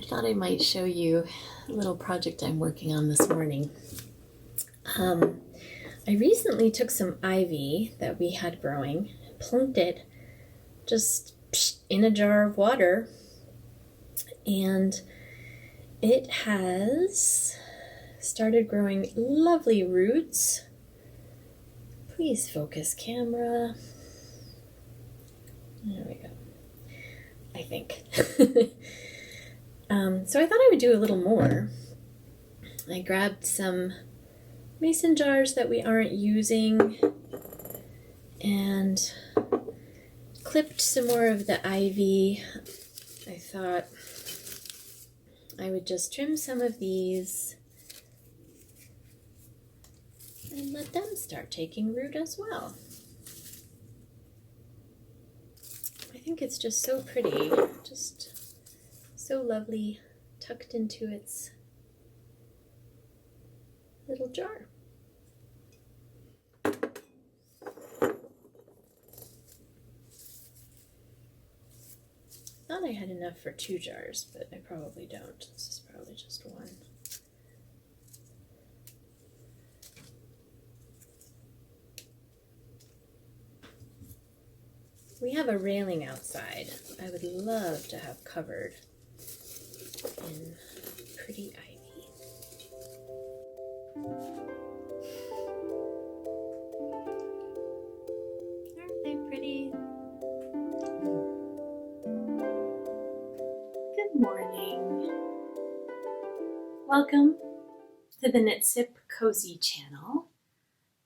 thought I might show you a little project I'm working on this morning. I recently took some ivy that we had growing, plunked it just in a jar of water, and it has started growing lovely roots. Please focus, camera. There we go, I think. So I thought I would do a little more. I grabbed some mason jars that we aren't using and clipped some more of the ivy. I thought I would just trim some of these and let them start taking root as well. I think it's just so pretty, just so lovely, tucked into its little jar. Thought I had enough for 2 jars, but I probably don't. This is probably just one. We have a railing outside. I would love to have covered in pretty ivy. Aren't they pretty? Good morning. Welcome to the Knit Sip Cozy channel.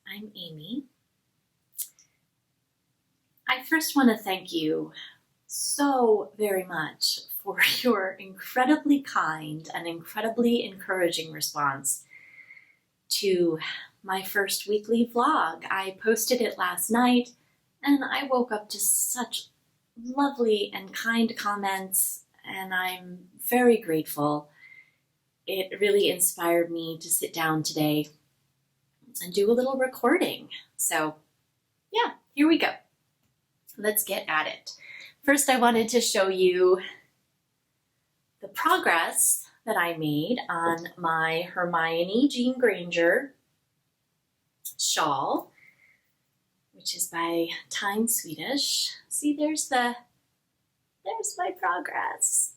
I'm Amy. I first want to thank you so very much for your incredibly kind and incredibly encouraging response to my first weekly vlog. I posted it last night and I woke up to such lovely and kind comments, and I'm very grateful. It really inspired me to sit down today and do a little recording. So yeah, here we go. Let's get at it. First, I wanted to show you the progress that I made on my Hermione Jean Granger shawl, which is by Time Swedish. See, there's my progress.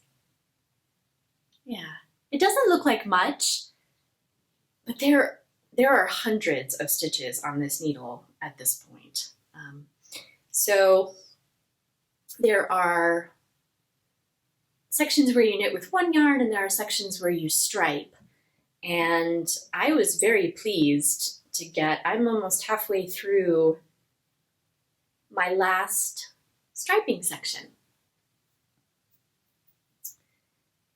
Yeah, it doesn't look like much, but there are hundreds of stitches on this needle at this point. So there are sections where you knit with one yarn and there are sections where you stripe. And I was very pleased to I'm almost halfway through my last striping section.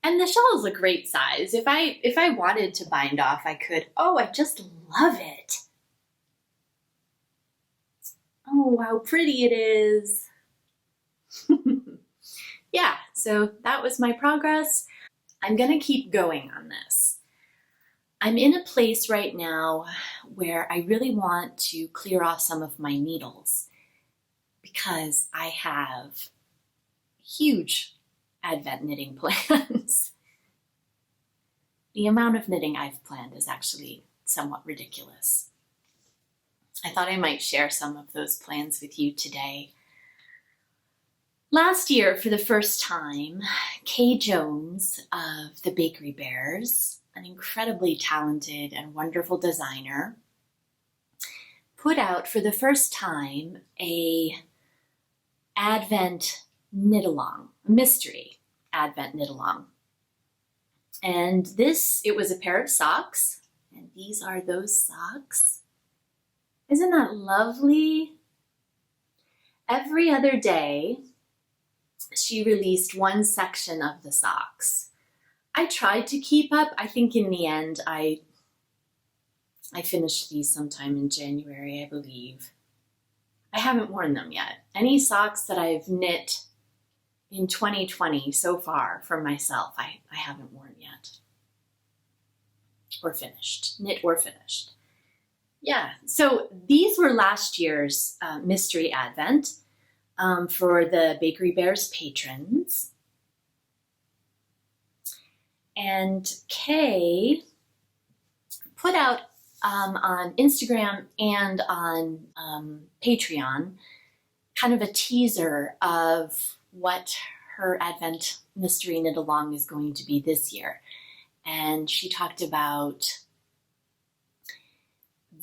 And the shawl is a great size. If I wanted to bind off, I could. Oh, I just love it. Oh, how pretty it is. Yeah, so that was my progress. I'm gonna keep going on this. I'm in a place right now where I really want to clear off some of my needles because I have huge Advent knitting plans. The amount of knitting I've planned is actually somewhat ridiculous. I thought I might share some of those plans with you today. Last year, for the first time, Kay Jones of the Bakery Bears, an incredibly talented and wonderful designer, put out for the first time a Advent knit-along, a mystery Advent knit-along. And it was a pair of socks, and these are those socks. Isn't that lovely? Every other day, she released one section of the socks. I tried to keep up. I think in the end, I finished these sometime in January, I believe. I haven't worn them yet. Any socks that I've knit in 2020 so far for myself, I haven't worn yet. Or finished, knit or finished. Yeah, so these were last year's Mystery Advent for the Bakery Bears patrons. And Kay put out on Instagram and on Patreon kind of a teaser of what her Advent Mystery Knit Along is going to be this year. And she talked about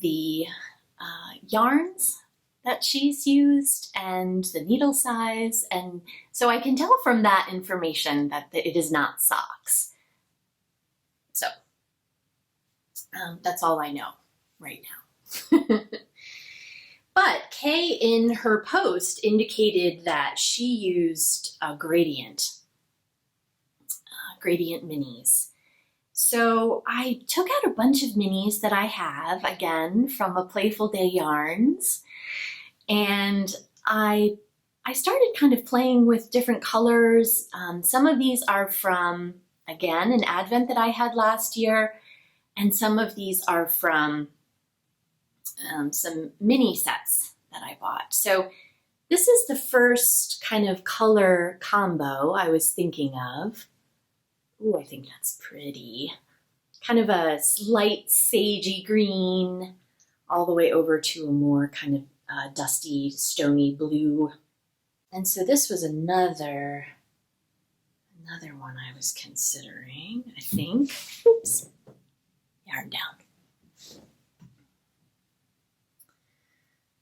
the yarns that she's used and the needle size. And so I can tell from that information that it is not socks. So that's all I know right now. But Kay in her post indicated that she used a gradient minis. So I took out a bunch of minis that I have, again, from a Playful Day Yarns, and I started kind of playing with different colors. Some of these are from, again, an Advent that I had last year, and some of these are from some mini sets that I bought. So this is the first kind of color combo I was thinking of. Ooh, I think that's pretty. Kind of a slight sagey green all the way over to a more kind of dusty, stony blue. And so this was another one I was considering, I think. Oops, yarn down.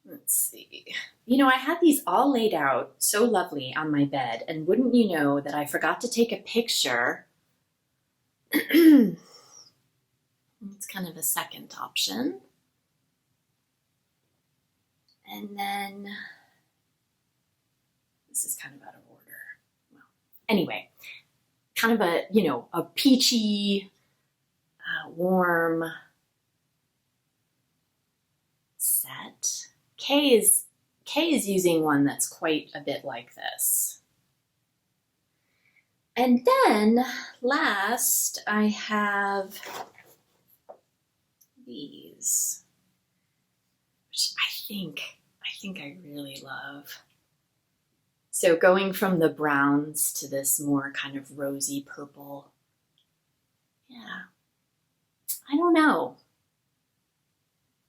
Let's see. You know, I had these all laid out so lovely on my bed, and wouldn't you know that I forgot to take a picture. It's kind of a second option. And then this is kind of out of order. Well, anyway, kind of a, you know, a peachy, warm set. Kay is using one that's quite a bit like this. And then last I have these, which I think I really love. So going from the browns to this more kind of rosy purple. Yeah, I don't know.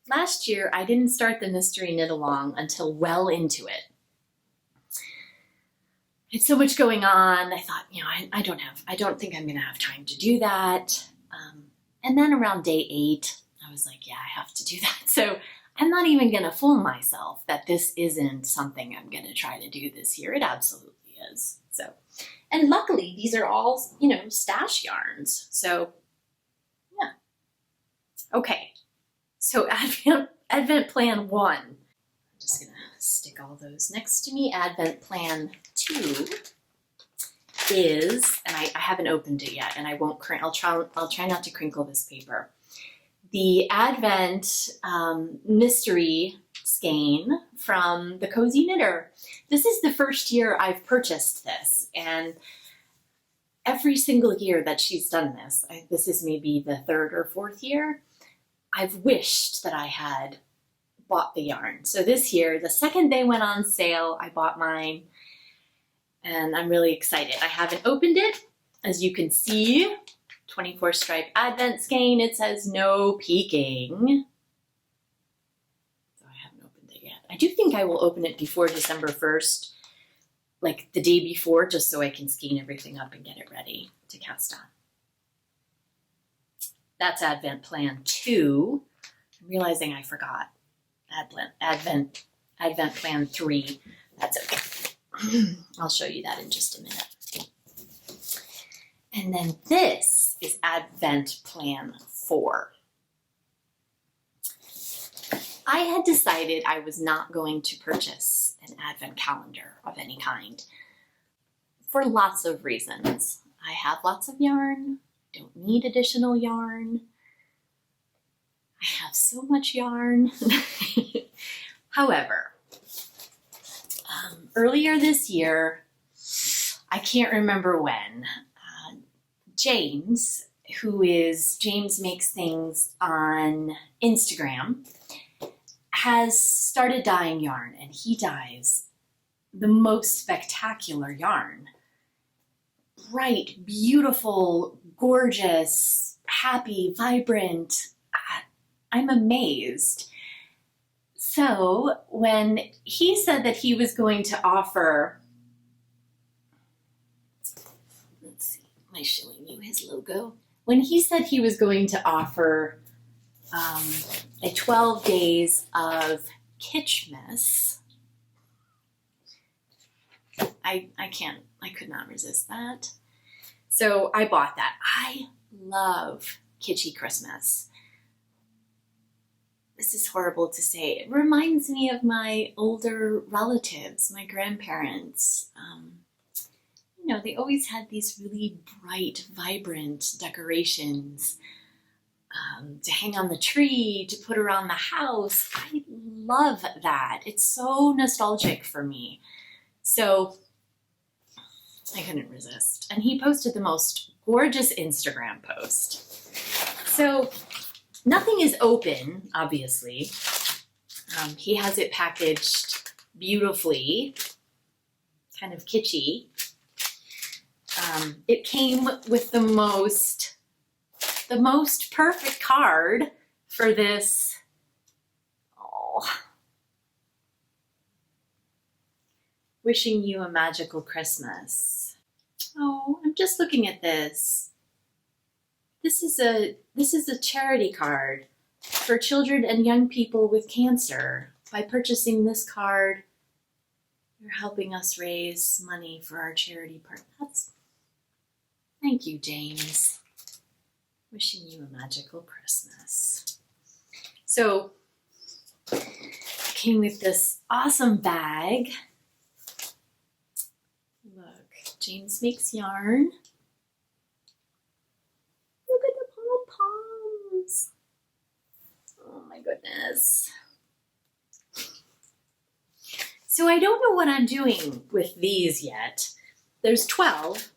Last year, I didn't start the Mystery Knit Along until well into it. It's so much going on. I thought, you know, I don't think I'm going to have time to do that. And then around day 8, I was like, yeah, I have to do that. So I'm not even going to fool myself that this isn't something I'm going to try to do this year. It absolutely is. So, and luckily these are all, you know, stash yarns. So yeah. Okay. So Advent Plan 1. I'm just going to stick all those next to me. Advent Plan 2 is, and I haven't opened it yet, and I won't. I'll try not to crinkle this paper. The Advent Mystery Skein from the Cozy Knitter. This is the first year I've purchased this, and every single year that she's done this, this is maybe the 3rd or 4th year, I've wished that I had bought the yarn. So this year, the second they went on sale, I bought mine, and I'm really excited. I haven't opened it. As you can see, 24 stripe Advent skein. It says no peeking. So I haven't opened it yet. I do think I will open it before December 1st, like the day before, just so I can skein everything up and get it ready to cast on. That's Advent Plan 2. I'm realizing I forgot Advent Plan 3. That's okay. I'll show you that in just a minute. And then this is Advent Plan 4. I had decided I was not going to purchase an Advent calendar of any kind for lots of reasons. I have lots of yarn. Don't need additional yarn. I have so much yarn. However, earlier this year, I can't remember when, James Makes Things on Instagram, has started dyeing yarn, and he dyes the most spectacular yarn. Bright, beautiful gorgeous, happy, vibrant. I'm amazed. So when he said that he was going to offer, let's see, am I showing you his logo? When he said he was going to offer a 12 days of Kitschmas, I could not resist that. So I bought that. I love kitschy Christmas. This is horrible to say. It reminds me of my older relatives, my grandparents. You know, they always had these really bright, vibrant decorations to hang on the tree, to put around the house. I love that. It's so nostalgic for me. So I couldn't resist. And he posted the most gorgeous Instagram post. So nothing is open, obviously. He has it packaged beautifully, kind of kitschy. It came with the most perfect card for this. Oh, wishing you a magical Christmas. Oh, I'm just looking at this. This is a charity card for children and young people with cancer. By purchasing this card, you're helping us raise money for our charity partners. Thank you, James. Wishing you a magical Christmas. So, came with this awesome bag. Look, James makes yarn. Look at the pom-poms. Oh my goodness. So I don't know what I'm doing with these yet. There's 12,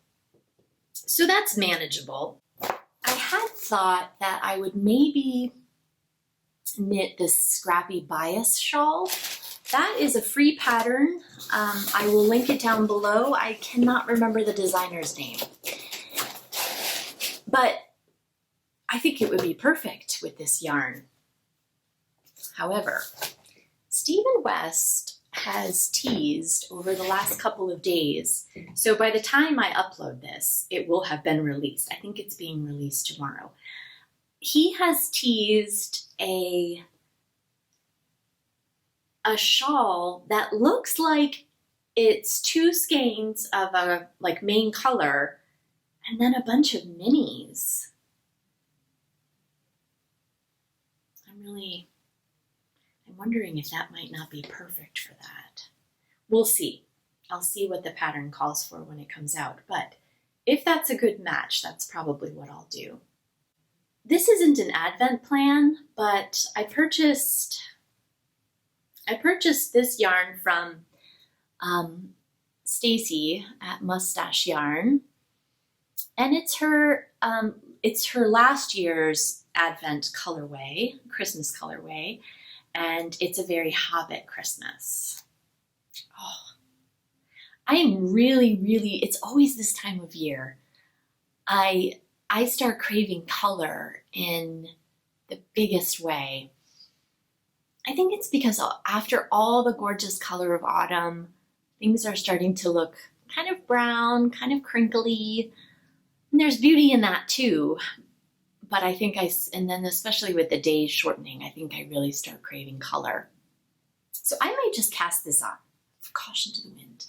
so that's manageable. I had thought that I would maybe knit this scrappy bias shawl. That is a free pattern. I will link it down below. I cannot remember the designer's name. But I think it would be perfect with this yarn. However, Stephen West has teased over the last couple of days. So by the time I upload this, it will have been released. I think it's being released tomorrow. He has teased a shawl that looks like it's 2 skeins of a main color and then a bunch of minis. I'm wondering if that might not be perfect for that. We'll see. I'll see what the pattern calls for when it comes out, but if that's a good match, that's probably what I'll do. This isn't an advent plan, but I purchased this yarn from Stacy at Mustache Yarn, and it's her last year's Advent colorway, Christmas colorway, and it's a very Hobbit Christmas. Oh, I am really, it's always this time of year. I start craving color in the biggest way. I think it's because after all the gorgeous color of autumn, things are starting to look kind of brown, kind of crinkly. And there's beauty in that too. But I think and then especially with the days shortening, I think I really start craving color. So I might just cast this on. Caution to the wind.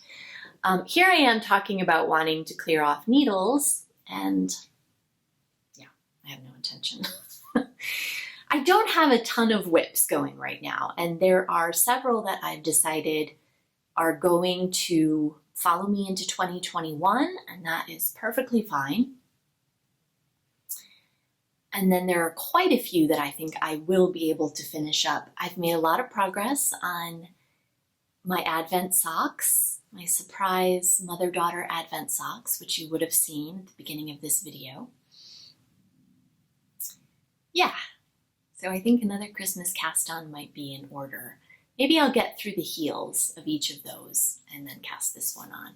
Here I am talking about wanting to clear off needles, and yeah, I have no intention. I don't have a ton of whips going right now, and there are several that I've decided are going to follow me into 2021, and that is perfectly fine. And then there are quite a few that I think I will be able to finish up. I've made a lot of progress on my Advent socks, my surprise mother-daughter Advent socks, which you would have seen at the beginning of this video. Yeah, so I think another Christmas cast on might be in order. Maybe I'll get through the heels of each of those and then cast this one on.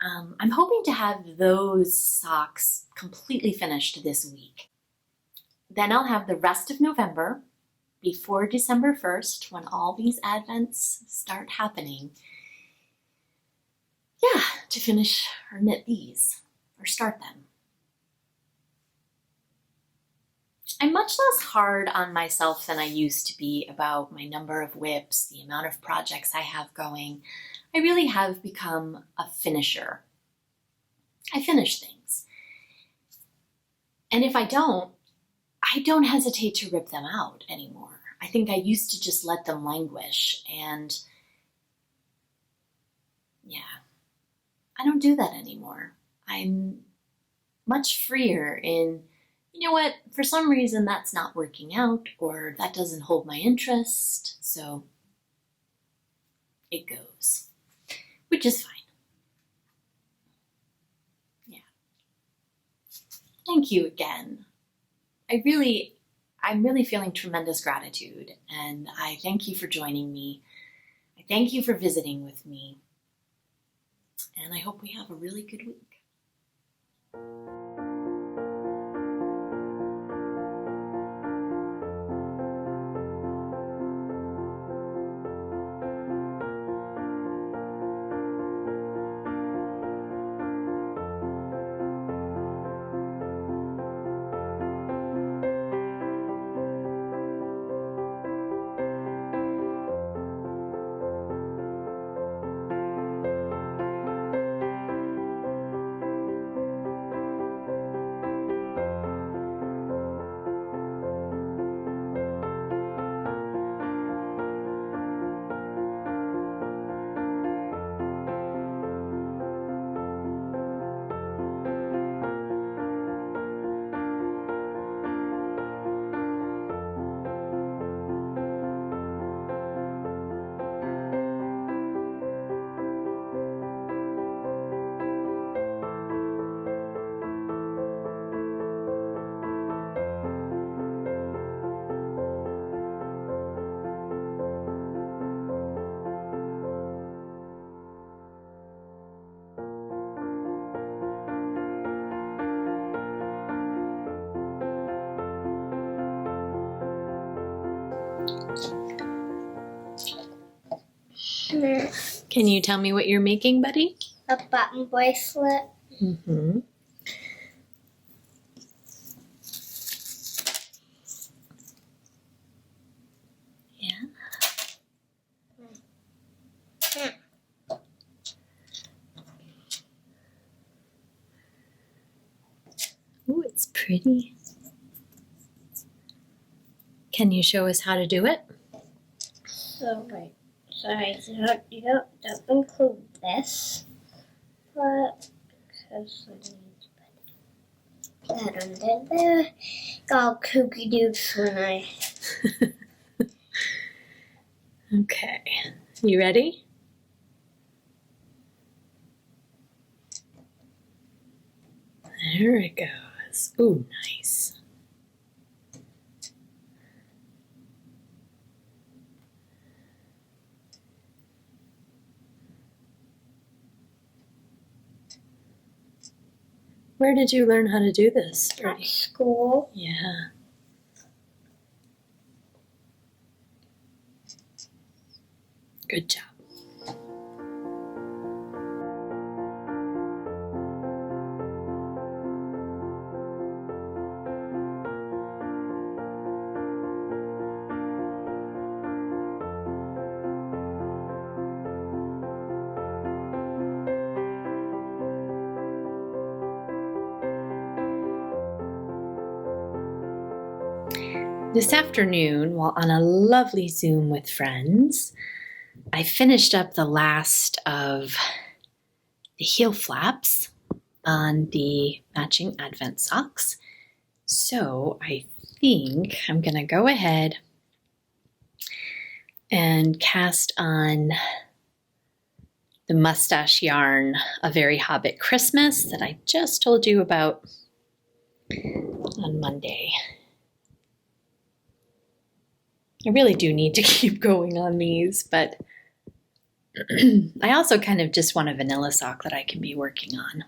I'm hoping to have those socks completely finished this week. Then I'll have the rest of November before December 1st, when all these advents start happening. Yeah, to finish or knit these or start them. I'm much less hard on myself than I used to be about my number of whips, the amount of projects I have going. I really have become a finisher. I finish things. And if I don't hesitate to rip them out anymore. I think I used to just let them languish, and yeah, I don't do that anymore. I'm much freer in, you know what, for some reason that's not working out, or that doesn't hold my interest, so it goes, which is fine. Yeah. Thank you again. I'm really feeling tremendous gratitude, and I thank you for joining me. I thank you for visiting with me, and I hope we have a really good week. Can you tell me what you're making, buddy? A button bracelet. Mm-hmm. Yeah. Ooh, it's pretty. Can you show us how to do it? So you don't include this, but because I need to put that under there, all kooky dukes when I. Okay. You ready? There it goes. Ooh, nice. Where did you learn how to do this? At school. Yeah. Good job. This afternoon, while on a lovely Zoom with friends, I finished up the last of the heel flaps on the matching Advent socks. So I think I'm going to go ahead and cast on the mustache yarn, A Very Hobbit Christmas, that I just told you about on Monday. I really do need to keep going on these, but I also kind of just want a vanilla sock that I can be working on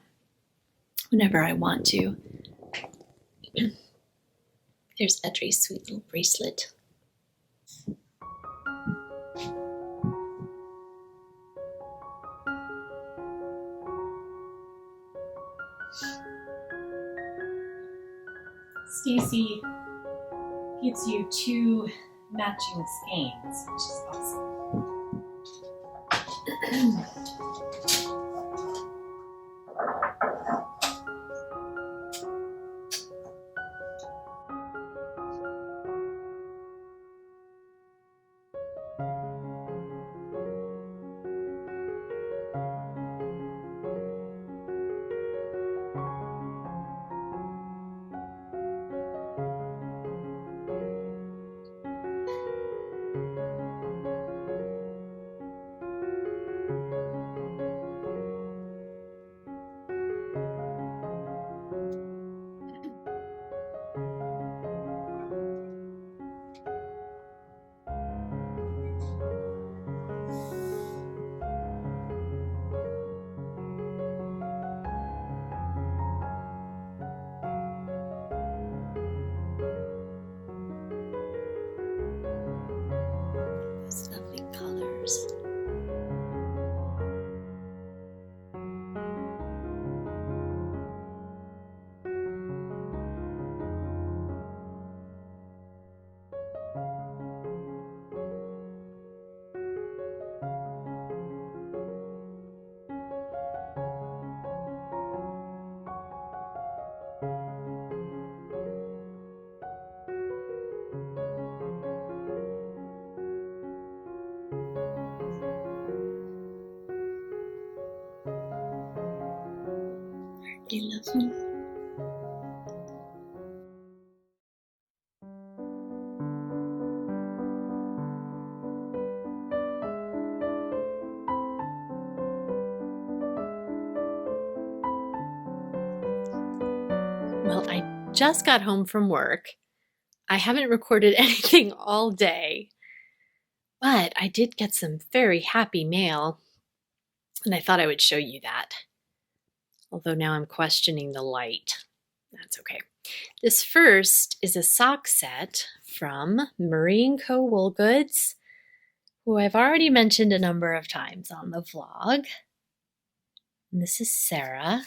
whenever I want to. There's Audrey's sweet little bracelet. Stacy gives you 2 matching skeins, which is awesome. Those lovely colors. They love me. Well, I just got home from work. I haven't recorded anything all day, but I did get some very happy mail, and I thought I would show you that. Although now I'm questioning the light. That's okay. This first is a sock set from Murray & Co. Wool Goods, who I've already mentioned a number of times on the vlog. And this is Sarah.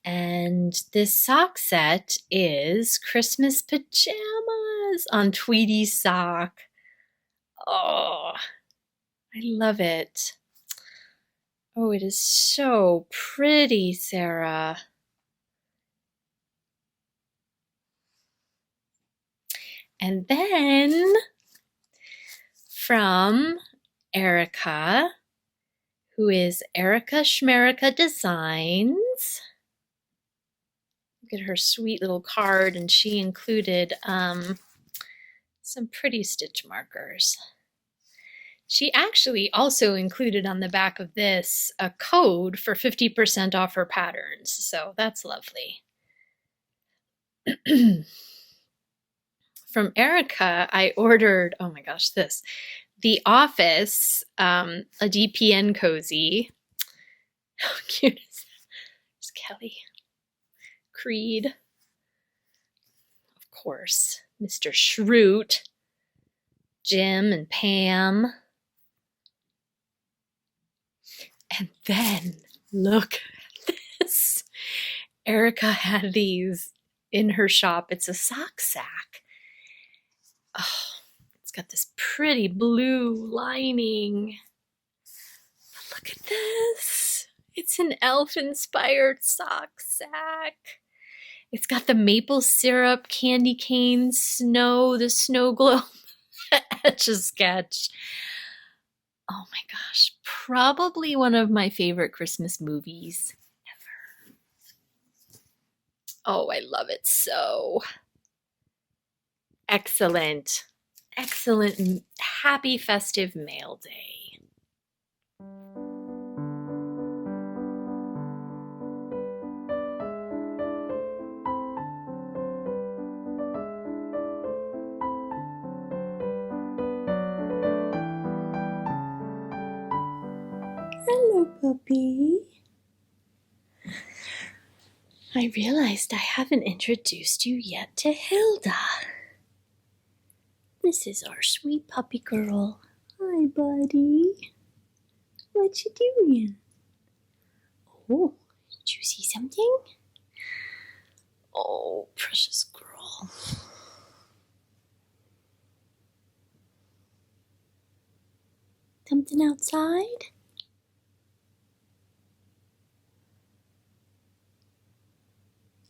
And this sock set is Christmas pajamas on Tweety sock. Oh, I love it. Oh, it is so pretty, Sarah. And then from Erica, who is Erica Schmerica Designs. Look at her sweet little card, and she included some pretty stitch markers. She actually also included on the back of this a code for 50% off her patterns, so that's lovely. From Erica, I ordered, oh my gosh, this, The Office, a DPN cozy. How cute is that? There's Kelly. Creed. Of course, Mr. Shroot. Jim and Pam. And then, look at this. Erica had these in her shop. It's a sock sack. Oh, it's got this pretty blue lining. But look at this. It's an elf-inspired sock sack. It's got the maple syrup, candy cane, snow, the snow globe Etch-a-Sketch. Oh my gosh, probably one of my favorite Christmas movies ever. Oh, I love it so. Excellent. Excellent. Happy festive mail day. puppy. I realized I haven't introduced you yet to Hilda. This is our sweet puppy girl. Hi, buddy. What you doing? Oh, did you see something? Oh, precious girl. Something outside?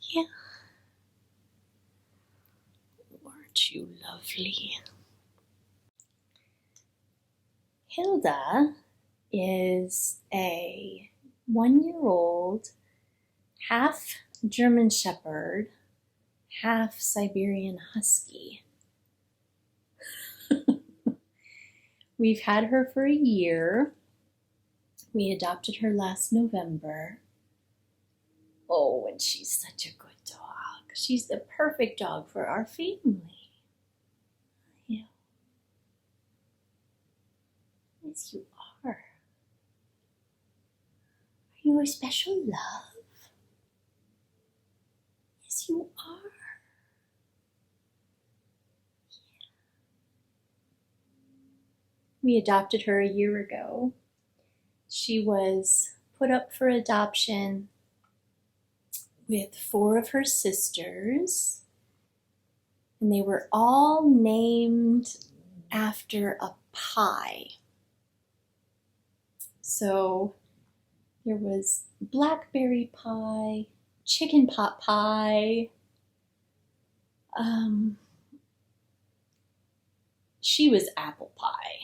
Yeah. Aren't you lovely? Hilda is a 1-year-old, half German Shepherd, half Siberian Husky. We've had her for a year. We adopted her last November. Oh, and she's such a good dog. She's the perfect dog for our family. Yeah. Yes, you are. Are you a special love? Yes, you are. We adopted her a year ago. She was put up for adoption with 4 of her sisters, and they were all named after a pie. So there was blackberry pie, chicken pot pie. She was apple pie.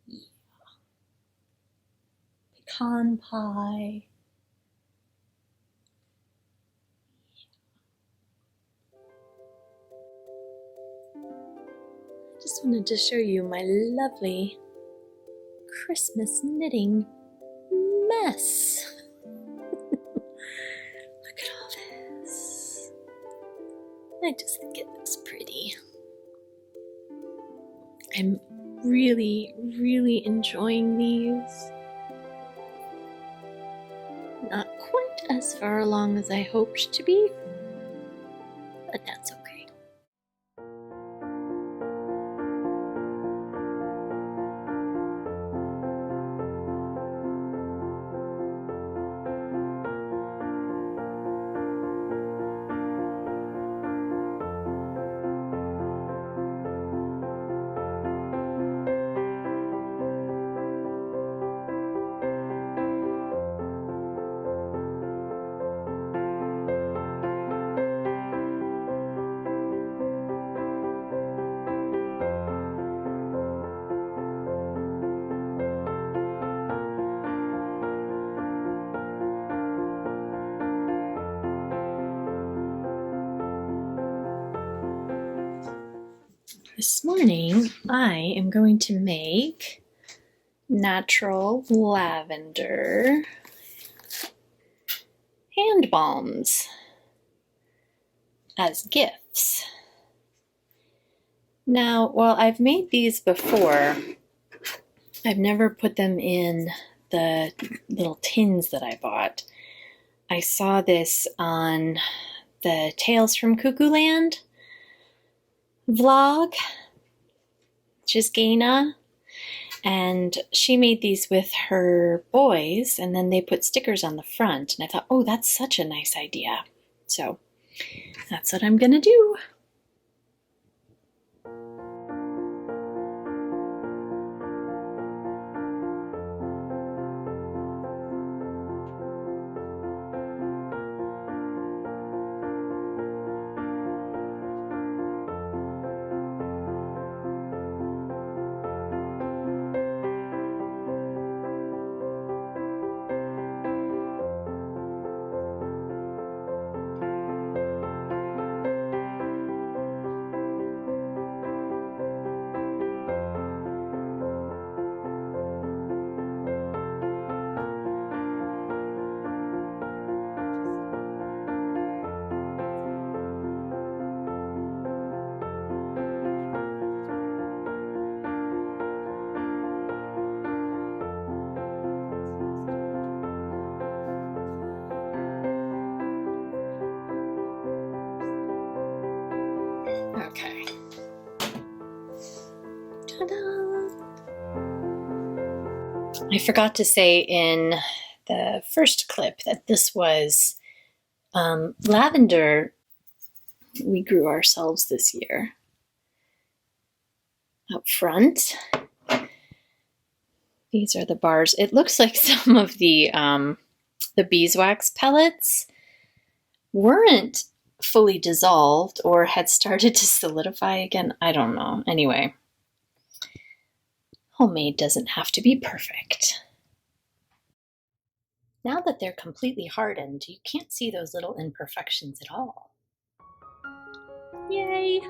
Yeah. Pecan pie. I just wanted to show you my lovely Christmas knitting mess. Look at all this. I just think it looks pretty. I'm really, really enjoying these. Not quite as far along as I hoped to be, but that's okay. This morning, I am going to make natural lavender hand balms as gifts. Now, while I've made these before, I've never put them in the little tins that I bought. I saw this on the Tales from Cuckoo Land vlog, which is Gaina, and she made these with her boys, and then they put stickers on the front, and I thought, oh, that's such a nice idea. So that's what I'm gonna do. I forgot to say in the first clip that this was lavender we grew ourselves this year. Up front, these are the bars. It looks like some of the beeswax pellets weren't fully dissolved or had started to solidify again. I don't know. Anyway, homemade doesn't have to be perfect. Now that they're completely hardened, you can't see those little imperfections at all. Yay!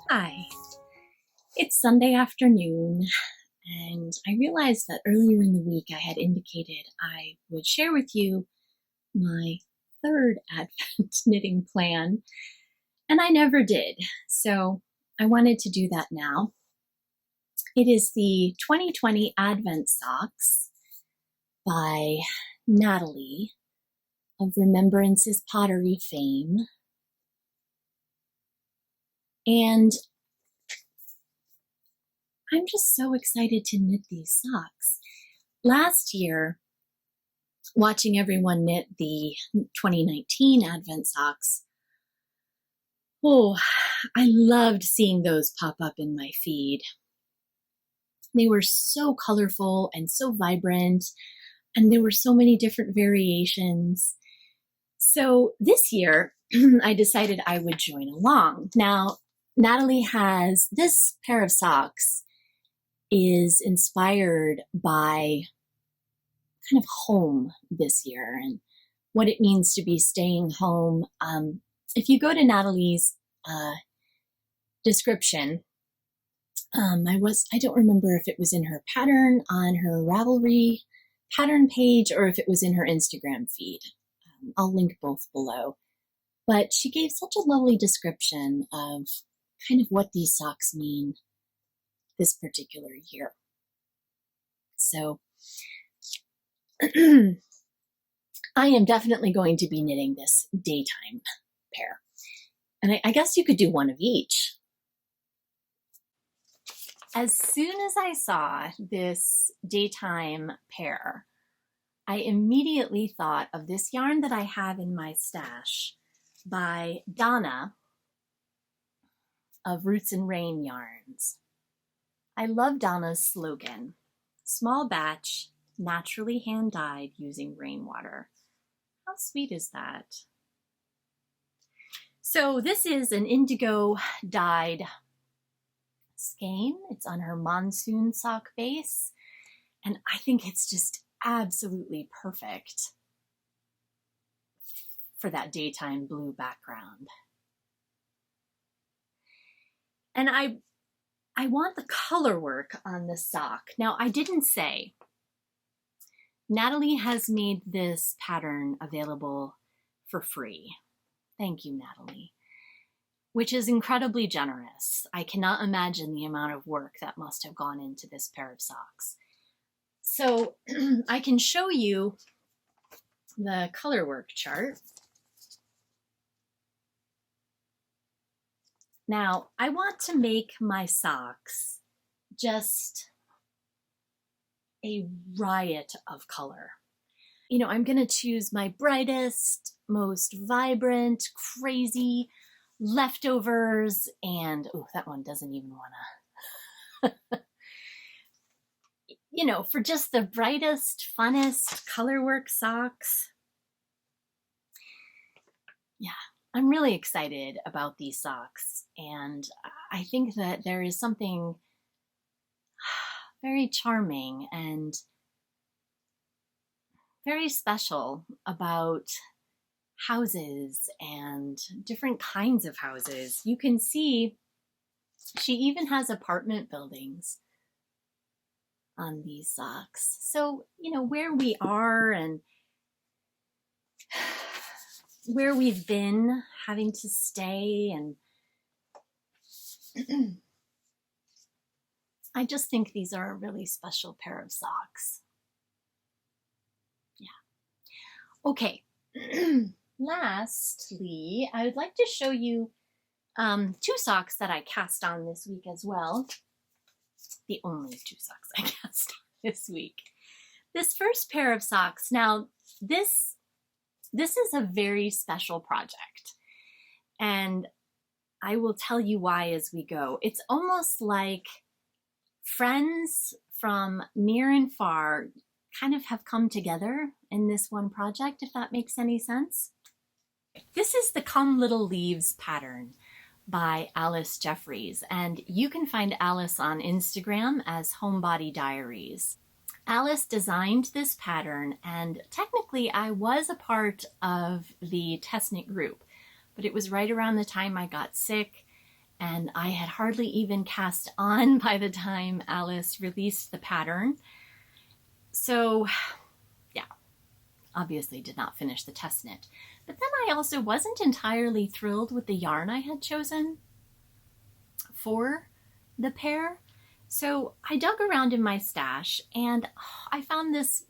Hi, it's Sunday afternoon, and I realized that earlier in the week I had indicated I would share with you my third Advent knitting plan, and I never did. So I wanted to do that now. It is the 2020 Advent Socks by Natalie of Remembrance's Pottery fame. And I'm just so excited to knit these socks. Last year, watching everyone knit the 2019 Advent socks, oh, I loved seeing those pop up in my feed. They were so colorful and so vibrant, and there were so many different variations. So this year, I decided I would join along. Now, Natalie has this pair of socks is inspired by kind of home this year and what it means to be staying home. If you go to Natalie's description, I don't remember if it was in her pattern on her Ravelry pattern page or if it was in her Instagram feed. I'll link both below. But she gave such a lovely description of kind of what these socks mean this particular year. So I am definitely going to be knitting this daytime pair. And I guess you could do one of each. As soon as I saw this daytime pair, I immediately thought of this yarn that I have in my stash by Donna of Roots and Rain Yarns. I love Donna's slogan, small batch, naturally hand-dyed using rainwater. How sweet is that? So this is an indigo dyed skein. It's on her monsoon sock base, and I think it's just absolutely perfect for that daytime blue background. And I want the color work on the sock. Now, I didn't say, Natalie has made this pattern available for free. Thank you, Natalie. Which is incredibly generous. I cannot imagine the amount of work that must have gone into this pair of socks. So I can show you the color work chart. Now, I want to make my socks just a riot of color. You know, I'm going to choose my brightest, most vibrant, crazy leftovers, and oh, that one doesn't even want to. You know, for just the brightest, funnest colorwork socks. Yeah, I'm really excited about these socks, and I think that there is something very charming and very special about houses and different kinds of houses. You can see she even has apartment buildings on these socks. So, you know, where we are and where we've been having to stay, and I just think these are a really special pair of socks. Yeah. Okay, lastly, I would like to show you two socks that I cast on this week as well. The only two socks I cast on this week. This first pair of socks, now this is a very special project, and I will tell you why as we go. It's almost like friends from near and far kind of have come together in this one project, if that makes any sense. This is the Come Little Leaves pattern by Alice Jeffries, and you can find Alice on Instagram as Homebody Diaries. Alice designed this pattern, and technically I was a part of the test knit group, but it was right around the time I got sick, and I had hardly even cast on by the time Alice released the pattern. So yeah, obviously did not finish the test knit. But then I also wasn't entirely thrilled with the yarn I had chosen for the pair. So I dug around in my stash and I found this.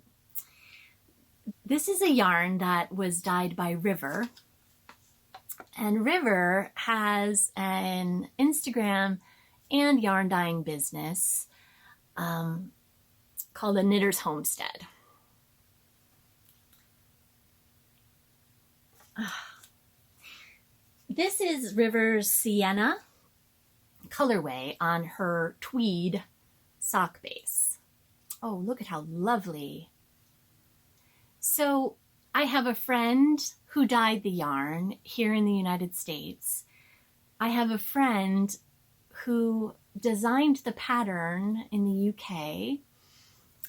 This is a yarn that was dyed by River. And River has an Instagram and yarn dyeing business called A Knitter's Homestead. This is River's Sienna colorway on her tweed sock base. Oh, look at how lovely. So I have a friend who dyed the yarn here in the United States. I have a friend who designed the pattern in the UK.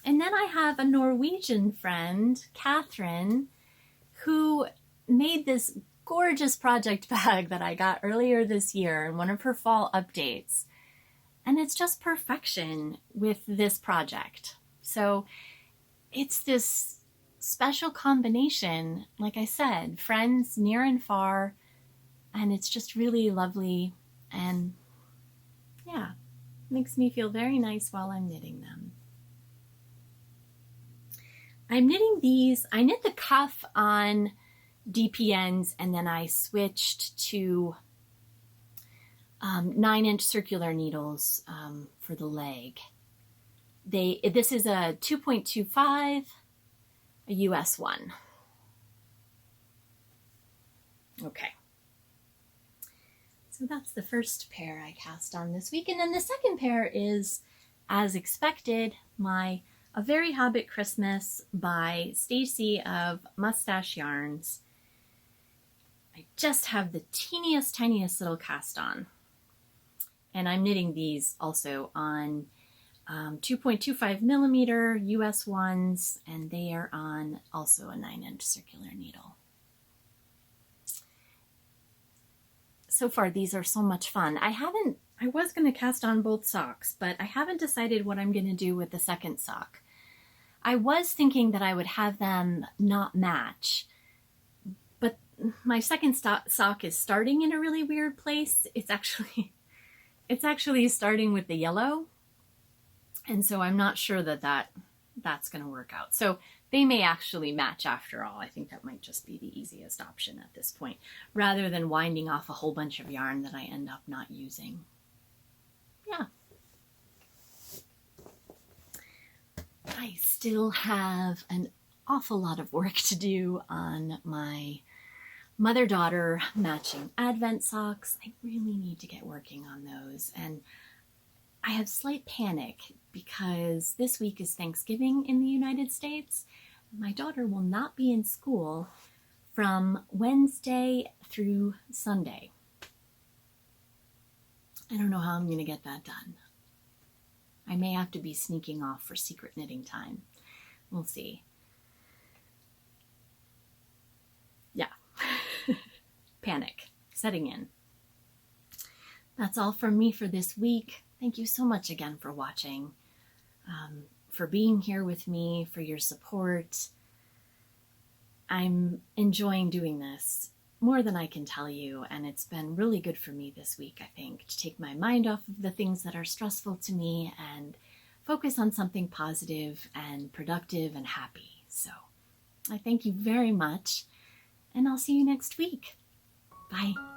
And then I have a Norwegian friend, Catherine, who made this gorgeous project bag that I got earlier this year in one of her fall updates. And it's just perfection with this project. So it's this special combination, like I said, friends near and far, and it's just really lovely and yeah, makes me feel very nice while I'm knitting them. I'm knitting these, I knit the cuff on DPNs and then I switched to 9-inch circular needles for the leg. This is a 2.25, a US one. Okay. So that's the first pair I cast on this week. And then the second pair is, as expected, my A Very Hobbit Christmas by Stacy of Mustache Yarns. I just have the teeniest, tiniest little cast on. And I'm knitting these also on 2.25 millimeter US ones, and they are on also a 9-inch circular needle. So far, these are so much fun. I was going to cast on both socks, but I haven't decided what I'm going to do with the second sock. I was thinking that I would have them not match, but my second sock is starting in a really weird place. It's actually starting with the yellow, and so I'm not sure that that's going to work out. So they may actually match after all. I think that might just be the easiest option at this point, rather than winding off a whole bunch of yarn that I end up not using. Yeah. I still have an awful lot of work to do on my mother-daughter matching Advent socks. I really need to get working on those. And I have slight panic because this week is Thanksgiving in the United States. My daughter will not be in school from Wednesday through Sunday. I don't know how I'm going to get that done. I may have to be sneaking off for secret knitting time. We'll see. Yeah. Panic setting in. That's all from me for this week. Thank you so much again for watching, for being here with me, for your support. I'm enjoying doing this more than I can tell you, and it's been really good for me this week, I think, to take my mind off of the things that are stressful to me and focus on something positive and productive and happy. So I thank you very much, and I'll see you next week. Bye.